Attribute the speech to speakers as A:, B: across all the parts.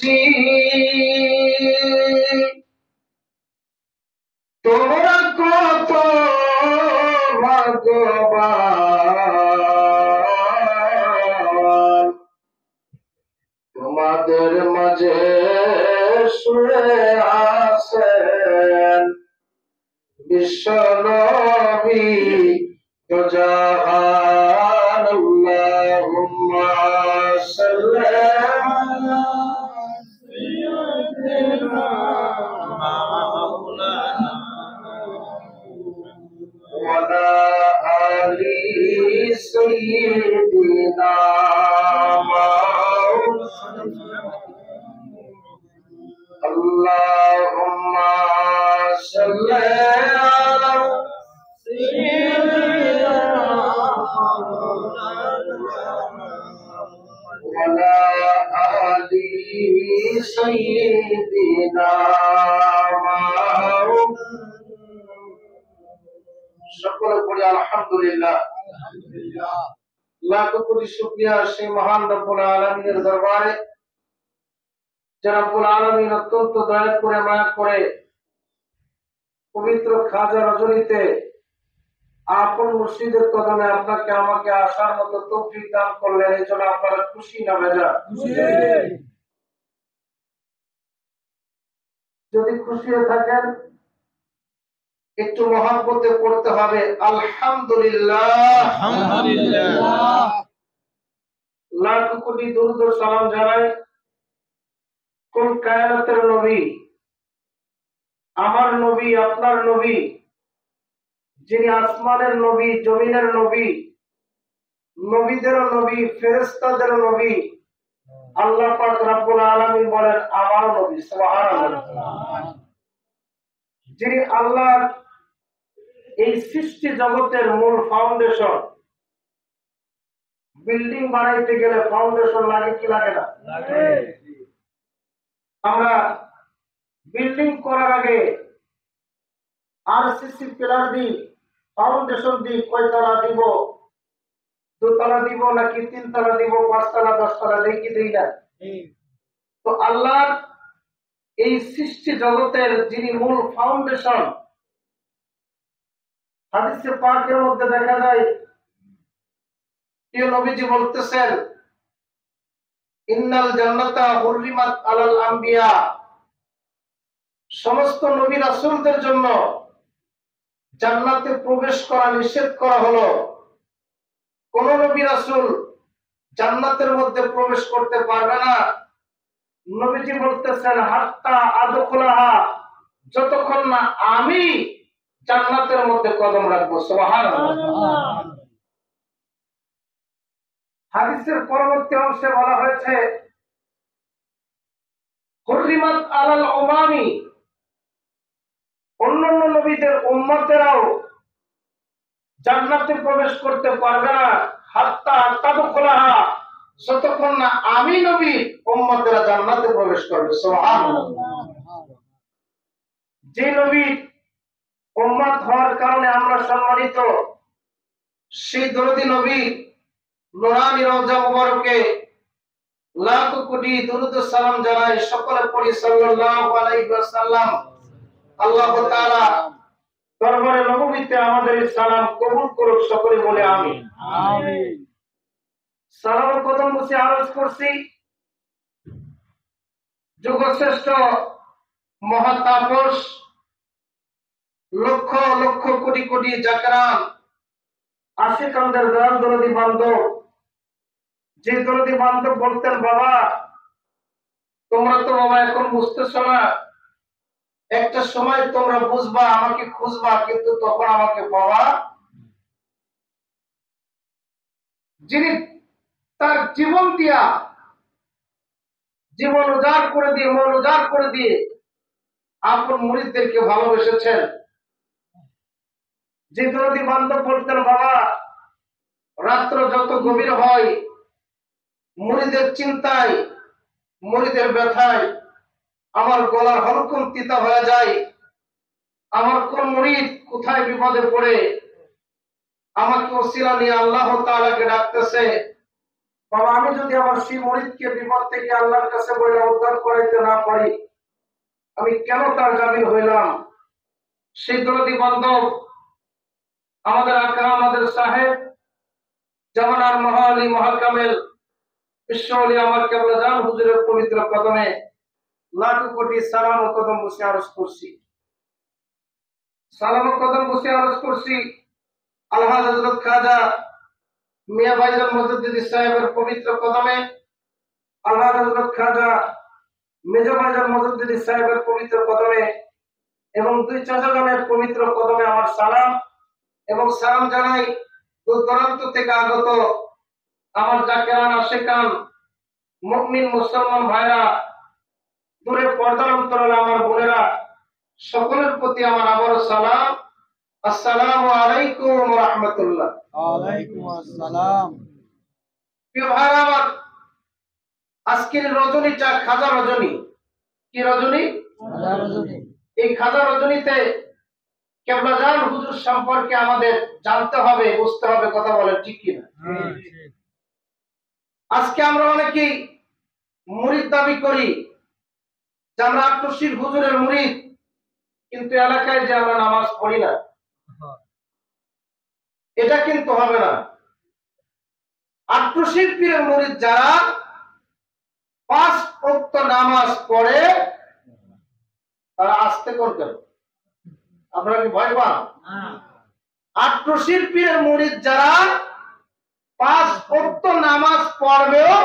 A: খুশি তোমরা কত ভাগ্যবান তোমাদের মাঝে শুয়ে আছেন বিশ্ব নবী তো জাহান আল্লাহুম্মা সাল্লি আলা সাইয়্যিদিনা মাওলানা ওয়া আলা আলি সাইয়্যিদিনা Allahumma salli ala sayyidina wa ala ali sayyidina সকলে পড়ি আলহামদুলিল্লাহ। লাখ কোটি শুকরিয়া সেই মহান রব্বুল আলামিনের দরবারে যে রব্বুল আলামিন অত্যন্ত দয়া করে মায়া করে পবিত্র খাজা রজনীতে আপন মুর্শিদের কদমে আপনাকে আমাকে আসার মতো তৌফিক দান করলেন। এই জন্য আপনারা খুশি না বেজার? যদি খুশি হয়ে থাকেন একটু মহব্বতে পড়তে হবে আলহামদুলিল্লাহ। লাখ কোটি দরুদ ও সালাম জানাই কোন কায়নাতের নবী, আমার নবী, আপনার নবী, যিনি আসমানের নবী, জমিনের নবী, নবীদেরও নবী, ফেরেশতাদেরও নবী, আল্লাহ পাক রব্বুল আলামিন বলেন আমার নবী। সুবহানাল্লাহ। যিনি আল্লাহর এই সৃষ্টি জগতের মূল ফাউন্ডেশন। বিল্ডিং বানাইতে গেলে ফাউন্ডেশন লাগে কি লাগে না? লাগে। আমরা বিল্ডিং করার আগে আরসিসি পিলার দিই, ফাউন্ডেশন দিই, কয়তলা দিব, দোতলা দিব নাকি তিনতলা দিব, পাঁচতলা দশতলা দেখি দিই না? তো আল্লাহর এই সৃষ্টি জগতের যিনি মূল ফাউন্ডেশন, হাদিসে পাকের মধ্যে দেখা যায় প্রিয় নবীজি বলতেছেন ইন্নাল জান্নাতা হুররিমাত আলাল আম্বিয়া, সমস্ত নবী রাসূলদের জন্য জান্নাতে প্রবেশ করা নিষেধ করা হলো। কোন নবী রাসূল জান্নাতের মধ্যে প্রবেশ করতে পারবে না। নবীজি বলতেছেন হাত্তা আদখুলাহা, যতক্ষণ না আমি জান্নাতের মধ্যে কদম রাখবো। সুবহানাল্লাহ। হাদিসের পরবর্তী অংশে বলা হয়েছে হুররিমাত আলাল উমামি, অন্যান্য নবীদের উম্মতেরাও জান্নাতে প্রবেশ করতে পারবে না হাত্তা তাদখুলাহা, যতক্ষণ না আমি নবী উম্মতেরা জান্নাতে প্রবেশ করবে। সুবহানাল্লাহ। যে নবী উম্মত হওয়ার কারণে আমরা সম্মানিত, সেই দরদি নবী নুরানি রওজা মুবারকে লাখ কোটি দরুদ ও সালাম জানাই। সকলে পড়ি সাল্লাল্লাহু আলাইহি ওয়াসাল্লাম। আল্লাহ তাআলা দরবারে নববীতে আমাদের এই সালাম কবুল করুক। সকলে বলে আমিন। আমিন। সালাম কদম বসে আরজ করছি যুগশ্রেষ্ঠ মহাতাপস, লক্ষ লক্ষ কোটি কোটি জাকরান আশিকানদের দয়াল দরদি বান্ধব, যে দরদি বান্ধব বলতেন বাবা তোমরা তো বাবা এখন বুঝতেছ না, একটা সময় তোমরা বুঝবা, আমাকে খুঁজবা, কিন্তু তখন আমাকে পাবা। যিনি তার জীবন দিয়া, জীবন উজাড় করে দিয়ে, মন উজাড় করে দিয়ে আপন মুরিদদেরকে ভালোবেসেছেন, যে দরদি বান্ধব বলতেন বাবা রাত্র যত গভীর হয় মুরিদের চিন্তায়, মুরিদের ব্যথায় আমার গলার হলকম তিতা হয়ে যায়, আমার কোন মুরিদ কোথায় বিপদে পড়ে আমাকে ওসিলা নিয়ে আল্লাহ তাআলাকে ডাকতেছে, বাবা আমি যদি আমার সেই মুরিদকে বিপদ থেকে আল্লাহর কাছে বলে উদ্ধার করাইতে না পারি, আমি কেন তার জামিন হইলাম? সেই দরদি বান্ধব আমাদের আকা, আমাদের সাহেব জামানার মহালি মহাকামেল বিশ্বলি আমার কেবলা জান হুজুরের পবিত্র কদমে লাখো কোটি সালাম ও কদম বসে আরজ করছি, সালাম ও কদম বসে আরজ করছি আলহাজ হযরত খাজা মিয়া ভাইজান মুজদ্দিদি সাহেবের পবিত্র কদমে, আলহাজ হযরত খাজা মেজো ভাইজান মুজদ্দিদি সাহেবের পবিত্র কদমে এবং দুই চাচাগণের পবিত্র কদমে আমার সালাম এবং সালাম জানাই দূর দূরান্ত থেকে আগত আমার জাকেরান আশিকান মুমিন মুসলমান ভাইরা, দূরে পর্দার অন্তরালে আমার বোনেরা, সকলের প্রতি আমার আবারও সালাম। আসসালামু আলাইকুম ওয়া রাহমাতুল্লাহ।
B: ওয়ালাইকুম আসসালাম।
A: প্রিয় ভাইরা আমার, আজকের রজনীটা খাজা রজনী। কি রজনী?
B: খাজা রজনী।
A: এই খাজা রজনীতে কেবলা জান হুজুর সম্পর্কে আমাদের জানতে হবে, বুঝতে হবে। কথা বলেন ঠিক কিনা? আজকে আমরা অনেকেই মুরিদ দাবি করি যে আমরা আট্টশির হুজুরের মুরিদ, কিন্তু এলাকায় যে আমরা নামাজ পড়ি না, এটা কিন্তু হবে না। আট্টশির পীরের মুরিদ যারা 5 ওয়াক্ত নামাজ পড়ে, তারা আস্তে করবেন। আপনারা কি ভয় পান? আট্টশির পীরের মুরিদ যারা 5 ওয়াক্ত নামাজ পড়বেও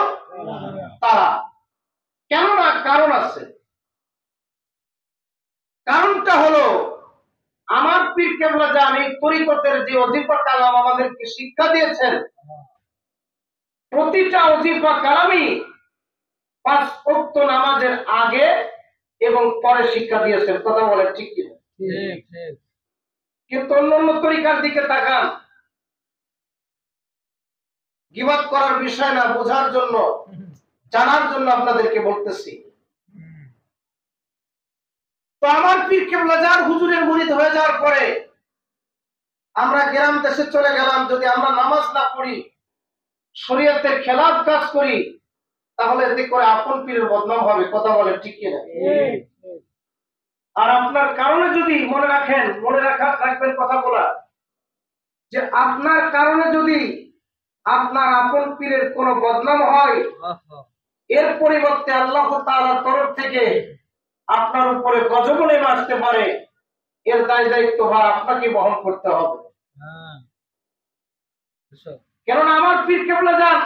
A: তারা, কেননা কারণ আছে। কারণটা হলো আমার পীর কেবলা জান এই তরিকতের যে ওজিফা কালাম আমাদেরকে শিক্ষা দিয়েছেন, প্রতিটা ওজিফা কালামই 5 ওয়াক্ত নামাজের আগে এবং পরে শিক্ষা দিয়েছেন। কথা বলেন ঠিক কিনা?
B: ঠিক ঠিক।
A: কিন্তু অন্যান্য তরিকার দিকে তাকান, গীবত করার বিষয় না, বোঝার জন্য, জানার জন্য আপনাদেরকে বলতেছি। তো আমার পীর কেবলা জান হুজুরের মুরিদ হয়ে যাওয়ার পরে আমরা গ্রাম দেশে চলে গেলাম, যদি আমরা নামাজ না পড়ি, শরীয়তের খেলাফ কাজ করি, তাহলে এতে করে আপন পীরের বদনাম হবে। কথা বলেন ঠিক কিনা? আর আপনার কারণে যদি মনে রাখবেন কথা বলা, যে আপনার কারণে যদি আপনার আপন পীরের কোনো বদনাম হয়, এর পরিবর্তে আল্লাহ তাআলার তরফ থেকে আপনার উপরে গজব নেমে আসতে পারে। এর দায়িত্ব ভার আপনাকে বহন করতে হবে। কেননা আমার পীর কেবলা জান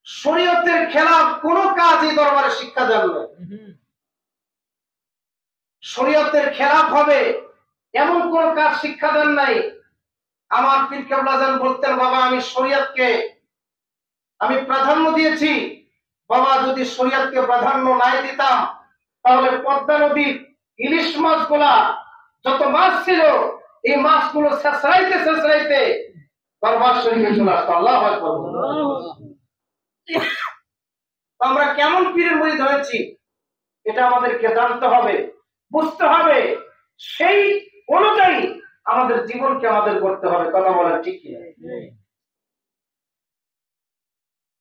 A: শরীয়তের খেলাফ কোন কাজই দরবারে শিক্ষা দেন না। শরীয়তের খেলাফ হবে এমন কোন কাজ শিক্ষা দেন নাই। আমার পীর কেবলা জান বলতেন, বাবা আমি শরীয়তকে আমি প্রাধান্য দিয়েছি। বাবা যদি শরীয়তকে প্রাধান্য নাই দিতাম, তাহলে পদ্মা নদীর ইলিশ মাছগুলা যত মাছ ছিল, এই মাছগুলো ছেঁচড়াইতে দরবার শরীফে চলে আসতো। আল্লাহু আকবার। আমরা কেমন পীরের মুরিদ হয়েছি এটা আমাদেরকে জানতে হবে, বুঝতে হবে। সেই অনুযায়ী আমাদের জীবনকে আমাদের করতে হবে। কথা বলেন ঠিক কি?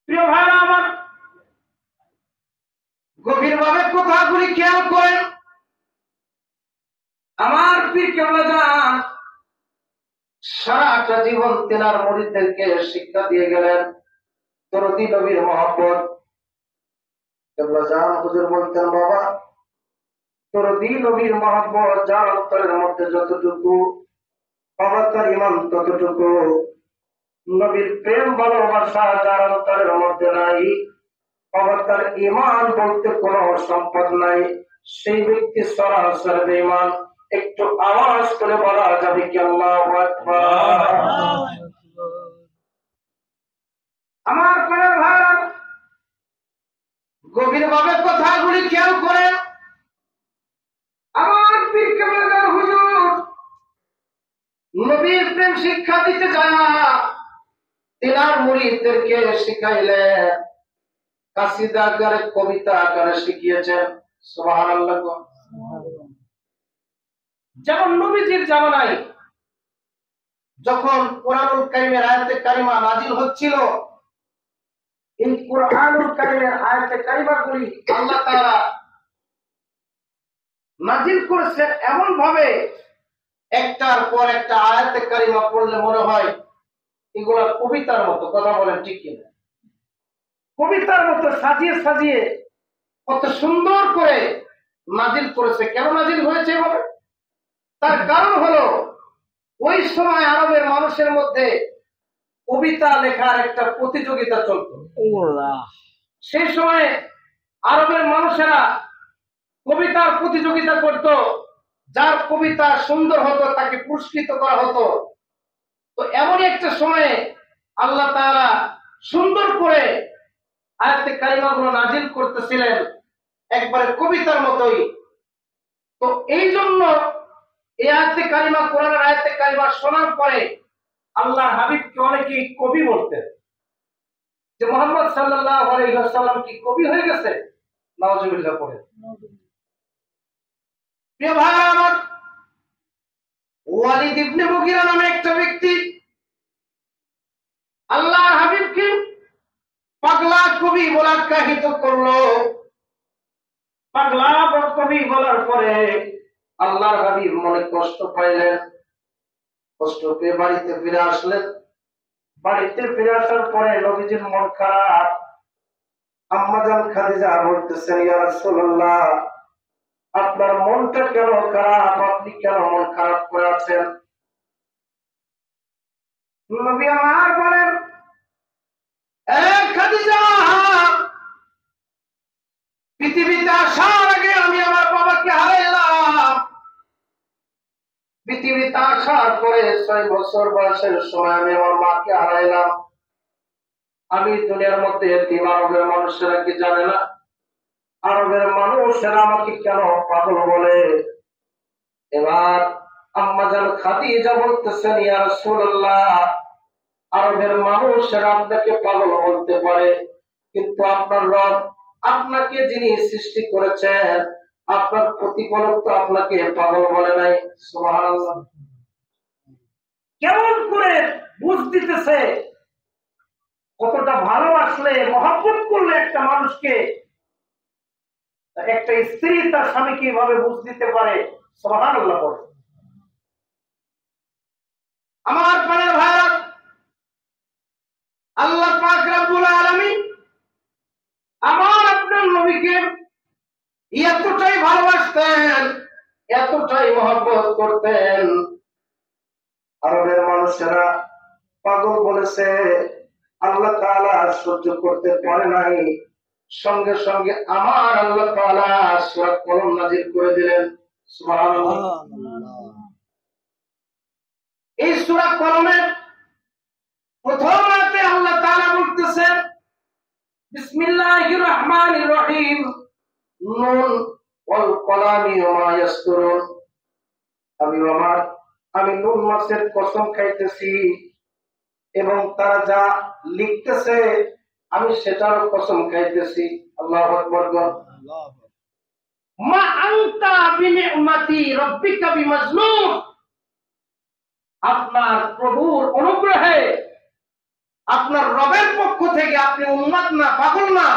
A: প্রিয় ভাইরা আমার, গভীরভাবে কথাগুলি খেয়াল করেন। আমার পীর কেবলা জান সারাটা জীবন তেনার মুরিদদেরকে শিক্ষা দিয়ে গেলেন দরদি নবীর মহব্বত। কেবলা জান হুজুর বলতেন, বাবা দরদি নবীর মহব্বত যার অন্তরের মধ্যে যতটুকু, বাবা তার ঈমান ততটুকু। নবীর প্রেম ভালোবাসা যার অন্তরের মধ্যে নাই, বাবা তার ঈমান বলতে কোনো সম্পদ নাই। সেই ব্যক্তি সরাসরি বেঈমান। একটু আওয়াজ করে বলা যাবে কি আল্লাহু আকবার? আমার প্রিয় ভাইরা, গভীরভাবে কথাগুলি খেয়াল করেন। আমার পীর কেবলা জান হুজুর নবীর প্রেম শিক্ষা দিতে যায়, তিনার মুরিদদেরকে শিখাইলেন, কাসিদা আকারে, কবিতা আকারে শিখিয়েছেন। সুবহানাল্লাহ। যেমন নবীজির জামানায় যখন কোরআনুল কারীমের আয়াতে কারিমা নাজিল হচ্ছিল, এই কুরআনুল কারীমের আয়াতে কারিমাগুলি আল্লাহ তাআলা নাজিল করেছেন এমন ভাবে, একটার পর একটা আয়াতে কারিমা পড়লে মনে হয় এগুলা কবিতার মতো। কথা বলেন ঠিক কিনা? কবিতার মতো সাজিয়ে সাজিয়ে কত সুন্দর করে নাজিল করেছে। কেন নাজিল হয়েছে বলে? তার কারণ হলো ওই সময় আরবের মানুষের মধ্যে কবিতা লেখার একটা প্রতিযোগিতা চলত। সেই সময় আরবের মানুষেরা কবিতার প্রতিযোগিতা করত। যার কবিতা সুন্দর হতো তাকে পুরস্কৃত করা হতো। তো এমন একটা সময়ে আল্লাহ তাআলা সুন্দর করে আয়াতে কারিমাগুলো নাজিল করতেছিলেন, একবারে কবিতার মতোই। তো এই জন্য এই আয়াতে কারিমা, কোরআনের আয়াতে কারিমা শোনার পরে আল্লাহ হাবিবকে অনেকেই কবি বলতেন, যে মুহাম্মদ সাল্লাল্লাহু আলাইহি ওয়াসাল্লাম কি কবি হয়ে গেছে? নাউজুবিল্লাহ পড়ে। প্রিয় ভাই আমার, ওয়ালিদ ইবনে মুগিরা নামে একটা ব্যক্তি আল্লাহর হাবিবকে পাগলা কবি বলে আখ্যায়িত করলো। পাগলা কবি বলার পরে আল্লাহর হাবিব মনে কষ্ট পাইলেন। কষ্ট পেয়ে বাড়িতে ফিরে আসলেন। বাড়িতে ফিরে আসার পরে নবীজির মন খারাপ। আম্মাজান খাদিজা বলতেছেন, ইয়া রাসূলুল্লাহ, আপনার মনটা কেন খারাপ? আপনি কেন মন খারাপ করে আছেন? নবী আমার বলেন, এ খাদিজা, পৃথিবীতে আসার আগে আমি আমার বাবাকে হারাইলাম। পৃথিবীতে আসার পরে 6 বছর বয়সের সময় আমি আমার মাকে হারাইলাম। আমি দুনিয়ার মধ্যে এতিম। আরবের মানুষেরা কি জানে না? আরবের মানুষেরা আমাকে কেন পাগল বলে? এবার আম্মাজান খাদিজা বলতেছেন, ইয়া রাসূলুল্লাহ, আরবের মানুষেরা আপনাকে পাগল বলতে পারে, কিন্তু আপনার রব, আপনাকে যিনি সৃষ্টি করেছেন, আপনার প্রতিপালক তো আপনাকে পাগল বলে নাই। সুবহানাল্লাহ। কেমন করে বুঝ দিতেছে কতটা ভালোবাসলে, মহব্বত করলে একটা মানুষকে, একটা স্ত্রী তার স্বামীকে এইভাবে বুঝ দিতে পারে। সুবহানাল্লাহ বলে। আমার প্রাণের ভাইরা, আল্লাহ পাক রব্বুল আলামিন আমার আপনার নবীকে এতটাই ভালোবাসতেন, এতটাই মহব্বত করতেন, আরবের মানুষেরা পাগল বলেছে। আল্লাহ তাআলা সহ্য করতে পারে নাই। সঙ্গে সঙ্গে আমার আল্লাহ তাআলা সূরা কলম নাযিল করে দিলেন। সুবহানাল্লাহ। এই সূরা কলমের প্রথম আয়াতে আল্লাহ তাআলা বলতেছেন, বিসমিল্লাহির রহমানির রহিম, নুন ওয়াল কলামি ওয়া মা ইয়াসতুরুন। আমি নুন মাসের কসম খাইতেছি এবং তারা যা লিখতেছে আমি সেটার কসম খাইতেছি। আল্লাহু আকবার। মা আনতা বিনি'মাতি রাব্বিকা বিমাজনুন। আপনার প্রভুর অনুগ্রহে, আপনার রবের পক্ষ থেকে আপনি উন্মাদ না, পাগল না।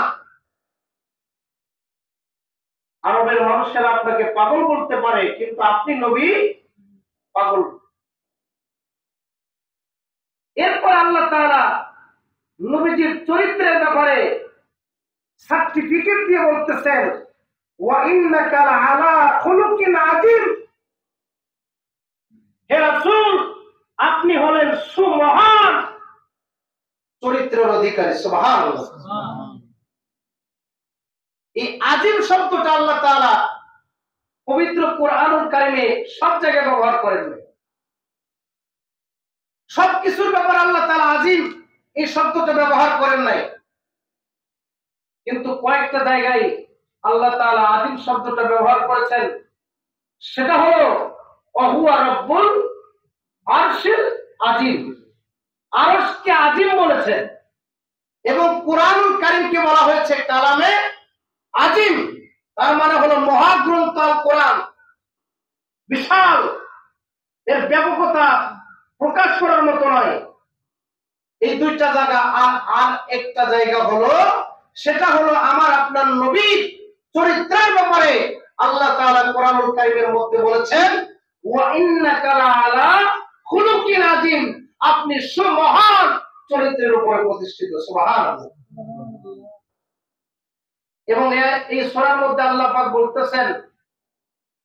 A: আরবের মানুষেরা আপনাকে পাগল বলতে পারে, কিন্তু আপনি নবী পাগল। এরপর আল্লাহ তাআলা নবীজির চরিত্রের ব্যাপারে সার্টিফিকেট দিয়ে বলতেছেন, ওয়া ইন্নাকা লাআলা খুলুকিন আযীম। হে রাসূল, আপনি হলেন সুমহান চরিত্রের অধিকারী। সুবহানাল্লাহ। এই আজিম শব্দটা আল্লাহ তাআলা পবিত্র কোরআনুল কারীমে সব জায়গায় ব্যবহার করেন। সবকিছুর ব্যাপারে আল্লাহ তাআলা আজিম এই শব্দটা ব্যবহার করেন নাই, কিন্তু কয়েকটা জায়গায় আল্লাহ তাআলা আজিম শব্দটা ব্যবহার করেছেন। সেটা হলো ওয়াহুয়া রব্বুল আরশিল আজিম। আরশকে আজিম বলেছেন, এবং কোরআনুল কারীমকে বলা হয়েছে কালামে আজিম। তার মানে হলো মহাগ্রন্থ আল কোরআন বিশাল, এর ব্যাপকতা প্রকাশ করার মতো নয়। এই দুইটা জায়গা। আর একটা জায়গা হলো, সেটা হলো আমার আপনার নবীর চরিত্রের ব্যাপারে আল্লাহ তাআলা কোরআনুল কারীমের মধ্যে বলেছেন, ওয়া ইন্নাকা লাআলা খুলুকিন আযীম, আপনি সুমহান চরিত্রের উপরে প্রতিষ্ঠিত। সুবহানাল্লাহ। এবং এই সূরার মধ্যে আল্লাহ পাক বলতেছেন,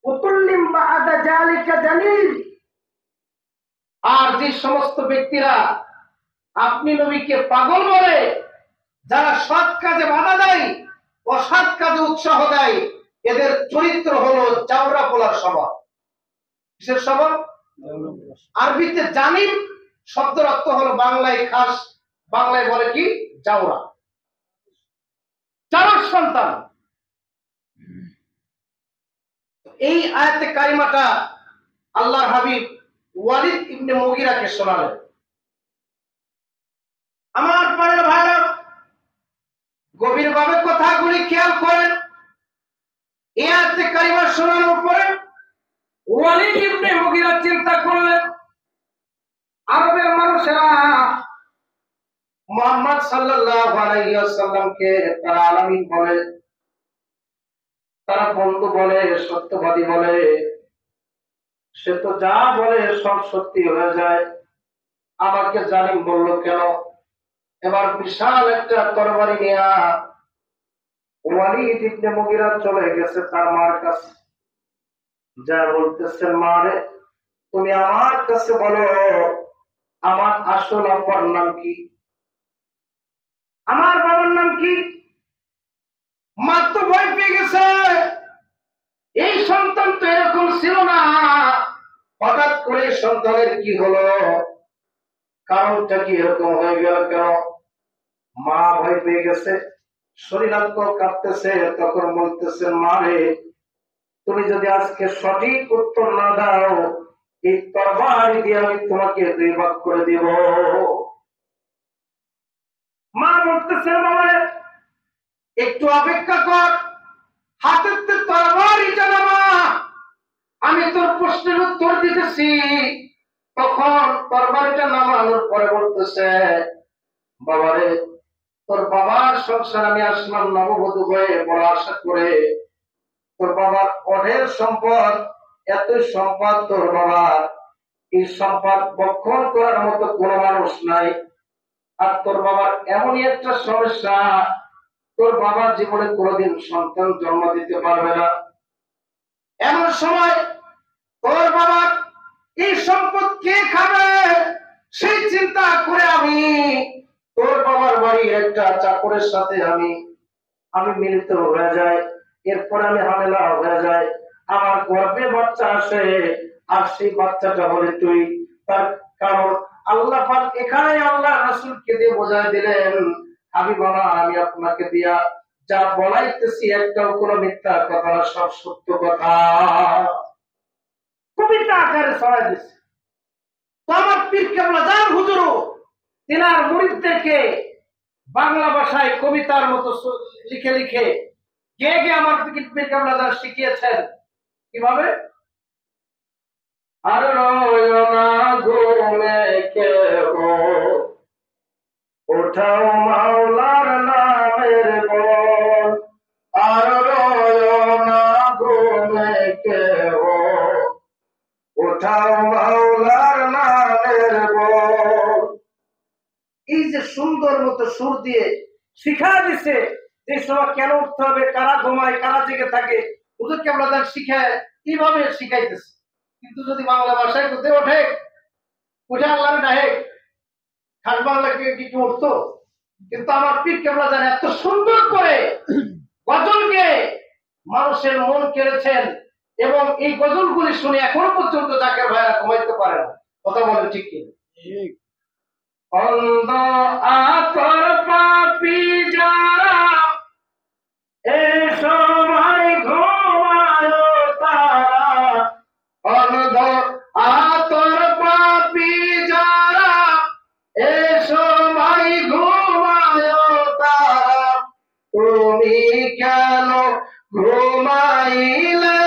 A: উতুল্লিম বা'দা যালিকা জালিল, আর যে সমস্ত ব্যক্তিরা আপনি নবীকে পাগল বলে, যারা সৎ কাজে বাধা দেয়, অসৎ কাজে উৎসাহ দেয়, এদের চরিত্র হলো জাউরা পোলার স্বভাব। কিসের স্বভাব? আরবিতে জানিম শব্দের অর্থ হলো বাংলায় খাস, বাংলায় বলে কি? জাউরা, চারর সন্তান। এই আয়াতে কারিমাটা আল্লাহর হাবিব ওয়ালিদ ইবনে মুগিরাকে শোনালেন। আমার প্রিয় ভাইরা, গভীরভাবে কথাগুলি খেয়াল করেন। এই আয়াতে কারিমা শোনানোর পরে ওয়ালিদ ইবনে মুগিরা চিন্তা করলেন, আরবের মানুষেরা মুহাম্মদ সাল্লাল্লাহু আলাইহি ওয়াসাল্লামকে তারা আলামিন বলে, তারা বন্ধু বলে, সত্যবাদী বলে, সে তো যা বলে সব সত্যি হয়ে যায়। আমাকে জালিম বললো কেন? এবার বিশাল একটা তরবারি নিয়ে ওয়ালিদ ইবনে মুগিরা চলে গেছে তার মার কাছে, যা বলতেছেন, মা রে, তুমি আমার কাছে বলো আমার আসল আব্বার নাম কি, আমার বাবার নাম কি? মা তো ভয় পেয়ে গেছে, এই সন্তান তো এরকম ছিল না, হঠাৎ করে সন্তানের কি হলো, কারণটা কি এরকম হয়ে গেল কেন? মা ভয় পেয়ে গেছে, শরীরাত্ম কাঁপতেছে। তখন বলতেছেন, মা রে, তুমি যদি আজকে সঠিক উত্তর না দাও, এই তরবারি দিয়ে আমি তোমাকে 2 ভাগ করে দিব। মা বলতেছেন, বাবা একটু অপেক্ষা কর, হাতের তরবারিটা নামা, আমি তোর প্রশ্নের উত্তর দিতেছি। তখন তরবারিটা নামানোর পরে বলতেছে, বাবারে, তোর বাবার সংসার আমি আসলাম নববধূ হয়ে, বড় আশা করে। তোর বাবার অঢেল সম্পদ, এত সম্পদ তোর বাবার, এই সম্পদ বক্ষণ করার মতো কোনো মানুষ নাই। আর তোর বাবার এমনই একটা সমস্যা, তোর বাবার জীবনে কোনোদিন সন্তান জন্ম দিতে পারবে না। এমন সময় তোর বাবার এই সম্পদ কে খাবে, সেই চিন্তা করে আমি তোর বাবার বাড়ির একটা চাকরের সাথে আমি মিলিত হয়ে যাই। এরপর আমি হামেলা হয়ে যাই, আমার গর্ভে বাচ্চা আসে, আর সেই বাচ্চাটা বলে তুই। তার কারণ আল্লাহ পাক এখানে আল্লাহ রাসূলকে দিয়ে বোঝায় দিলেন, হাবিবানা, আমি আপনাকে দিয়া যা বলাইতেছি একটাও কোনো মিথ্যা কথা না, সব সত্য কথা। কবিতা আকারে ছড়াই দিচ্ছে। তো আমার পীর কেবলা জান হুজুর তিনার মুরিদদেরকে বাংলা ভাষায় কবিতার মতো লিখে লিখে কে কে আমার পীর কেবলা জান শিখিয়েছেন। কিভাবে? আর রয় না ঘুমে কেহ, ওঠাও মাওলার নামের বল। আর রয় না ঘুমে কেহ, ওঠাও মাওলার নামের বল। এই যে সুন্দর মতো সুর দিয়ে শিখা দিছে, যে সময় কেন উঠতে হবে, কারা ঘুমায়, কারা জেগে থাকে, হুজুর কেবলা জান শিখায় কিভাবে শিখাইতেছে। কিন্তু যদি বাংলা ভাষায় করতে ওঠে, উঠে আল্লাহ ডাহে, খাস বাংলা কি উঠতো? কিন্তু আমার পীর কেবলা জান এত সুন্দর করে গজলকে মানুষের মন কেড়েছেন, এবং এই গজলগুলি শুনে এখনো পর্যন্ত জাকের ভাইরা ঘুমাইতে পারে না। কথা বলেন ঠিক কি? অন্ধ আতর পাপী যারা এই সময় ঘুমায় তারা, অন্ধ আতর পাপী যারা এই সময় ঘুমায় তারা, তুমি কেন ঘুমাইলে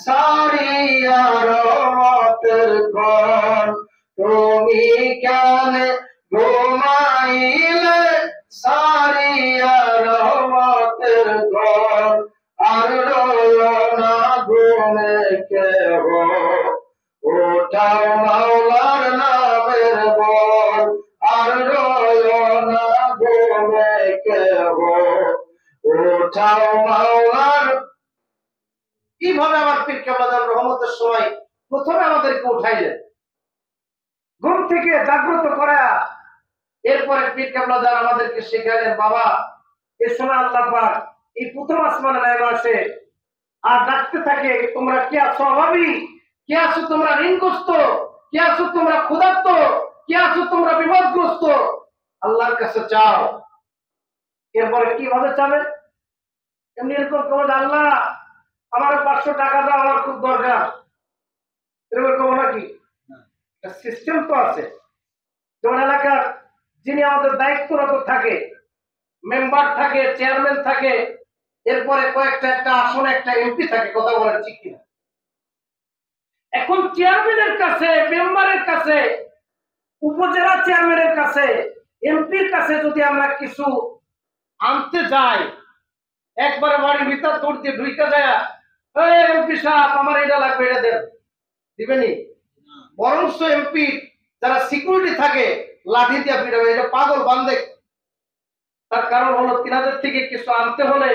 A: সারিয়া রহমতের ঘর, তুমি কেন ঘুমাইলে কেহ, ওঠাও মাওলার নামের বল, আর রয় না ঘুমে কেহ, ওঠাও মাওলার। কিভাবে আমার পীর কেবলাদার রহমতের সময় প্রথমে আমাদেরকে উঠাইলেন, ঘুম থেকে জাগ্রত করা। এরপরে পীর কেবলাদার আমাদেরকে শেখালেন, বাবা এ সময় আল্লাহ পাক এই প্রথম আসমানে নেমে আসে আর ডাকতে থাকে, তোমরা কে আছো অভাবী, কে আছো তোমরা ঋণগ্রস্ত, কে আছো তোমরা ক্ষুধার্ত, কে আছো তোমরা বিপদগ্রস্ত, আল্লাহর কাছে চাও। এরপরে কিভাবে চাবে? এমনি এরকম করো, আল্লাহ আমার 500 টাকা দাও, আমার খুব দরকার, এরকম নাকি? সিস্টেম তো আছে। যেমন এলাকার যিনি আমাদের দায়িত্বরত থাকে, মেম্বার থাকে, চেয়ারম্যান থাকে, এরপরে কয়েকটা একটা আসনে একটা এমপি থাকে, কথা বলেন ঠিক কিনা? এখন চেয়ারম্যানের কাছে, মেম্বারের কাছে, উপজেলা চেয়ারম্যানের কাছে, এমপির কাছে যদি আমরা কিছু আনতে যাই, একবারে বাড়ির ভিতর দৌড় দিয়ে ঢুকে যায়, এমপি সাহেব আমার এটা লাগবে, এটা দেন, দিবেনি? বরঞ্চ এমপি যারা সিকিউরিটি থাকে লাঠি দিয়ে পিটাবে, এটা পাগল বান্ধে। তার কারণ হলো তিনাদের থেকে কিছু আনতে হলে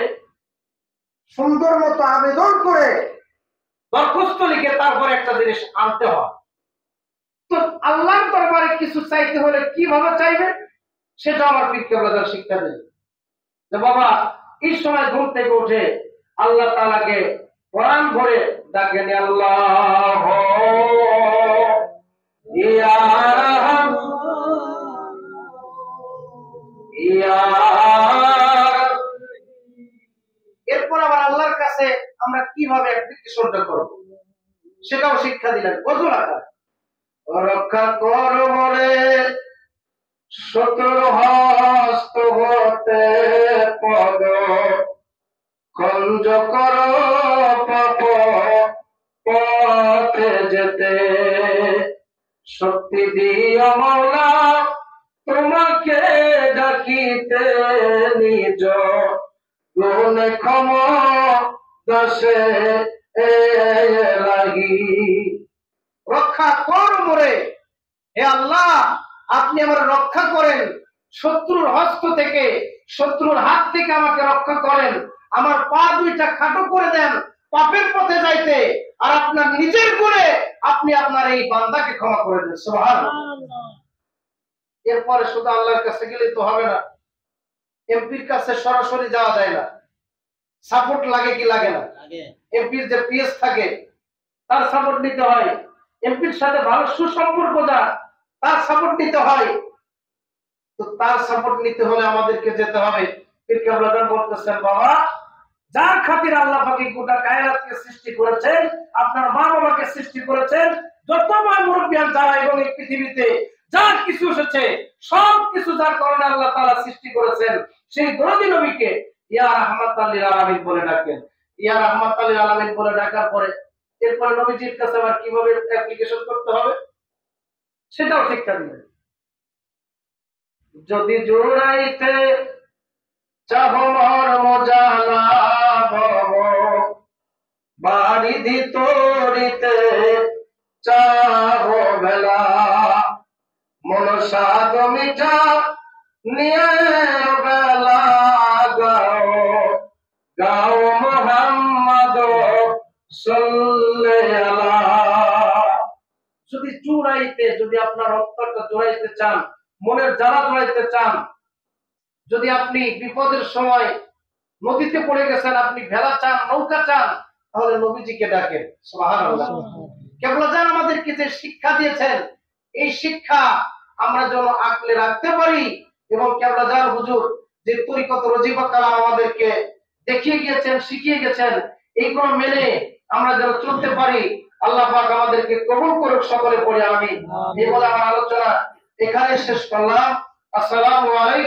A: সুন্দর মতো আবেদন করে দরখাস্ত লিখে তারপর একটা জিনিস আনতে হয়। তো আল্লাহর দরবারে কিছু চাইতে হলে কিভাবে চাইবে সেটা আমার পীর কেবলাদার শিক্ষা দেন, যে বাবা এই সময় ঘুম থেকে উঠে আল্লাহ তাআলাকে কোরআন ভরে ডাকেন, আল্লাহ ইয়া ইয়া। এরপর আবার আল্লাহর কাছে আমরা কিভাবে অ্যাপ্লিকেশনটা করব সেটাও শিক্ষা দিলেন গজল আকার। রক্ষা কর মরে শত্রুর হস্ত হতে পদ, খঞ্জ কর পাপ পথে যেতে, শক্তি দিও মাওলা তোমাকে ডাকিতে, নিজ গুণে ক্ষমা দশে লাগি। রক্ষা কর মোরে, হে আল্লাহ আপনি আমার রক্ষা করেন শত্রুর হস্ত থেকে, শত্রুর হাত থেকে আমাকে রক্ষা করেন, আমার পা দুইটা খাটো করে দেন পাপের পথে যাইতে, আর আপনার নিজের গুণে আপনি আপনার এই বান্দাকে ক্ষমা করে দেন। সুবহানাল্লাহ। এরপরে শুধু আল্লাহর কাছে গেলে তো হবে না, এমপির কাছে সরাসরি যাওয়া যায় না, সাপোর্ট লাগে কি লাগে না? এমপির যে পিএস থাকে তার সাপোর্ট নিতে হয়, এমপির সাথে ভালো সুসম্পর্ক যা তার সাপোর্ট নিতে হয়। তো তার সাপোর্ট নিতে হলে আমাদেরকে যেতে হবে। পীর কেবলাদার বলতেছেন, বাবা যার খাতির আল্লাহ পাক গোটা কায়নাতকে সৃষ্টি করেছেন, আপনার মা বাবাকে সৃষ্টি করেছেন, যত মুরব্বিয়ান যারা এবং এই পৃথিবীতে যা কিছু এসেছে সব কিছু যার কারণে আল্লাহ তাআলা সৃষ্টি করেছেন, সেই দরদি নবীকে ইয়া রাহমাতাল লিল আলামিন বলে ডাকেন। ইয়া রাহমাতাল লিল আলামিন বলে ডাকার পরে এরপরে নবীজির কাছে আবার কিভাবে অ্যাপ্লিকেশন করতে হবে সেটাও শিক্ষা দিলেন। যদি জোড়াইতে চাহো মর্ম জানাব, বাড়ি তরিতে চাহো বেলা, মন সাদ মিঠা নিয়ে বেলা গাও, গাও মুহাম্মদ সাল্লাল্লাহু আলাইহি। যদি জোড়াইতে, যদি আপনার অন্তরটা জোড়াইতে চান, মনের জ্বালা জোড়াইতে চান, যদি আপনি বিপদের সময় নদীতে পড়ে গেছেন, আপনি ভেলা চান, নৌকা চান, তাহলে নবীজিকে ডাকেন। সুবহানাল্লাহ। কেবলাদার আমাদেরকে যে শিক্ষা দিয়েছেন এই শিক্ষা আমরা যেন আঁকলে রাখতে পারি, এবং কেবলাদার হুজুর যে তরিকত রজিবা কালাম আমাদেরকে দেখিয়ে গিয়েছেন, শিখিয়ে গেছেন, এইগুলো মেনে আমরা যেন চলতে পারি। আল্লাহ পাক আমাদেরকে কবুল করুক, সকলে পড়ে আমিন। এই বলে আমার আলোচনা এখানে শেষ করলাম। আসসালামু আলাইকুম।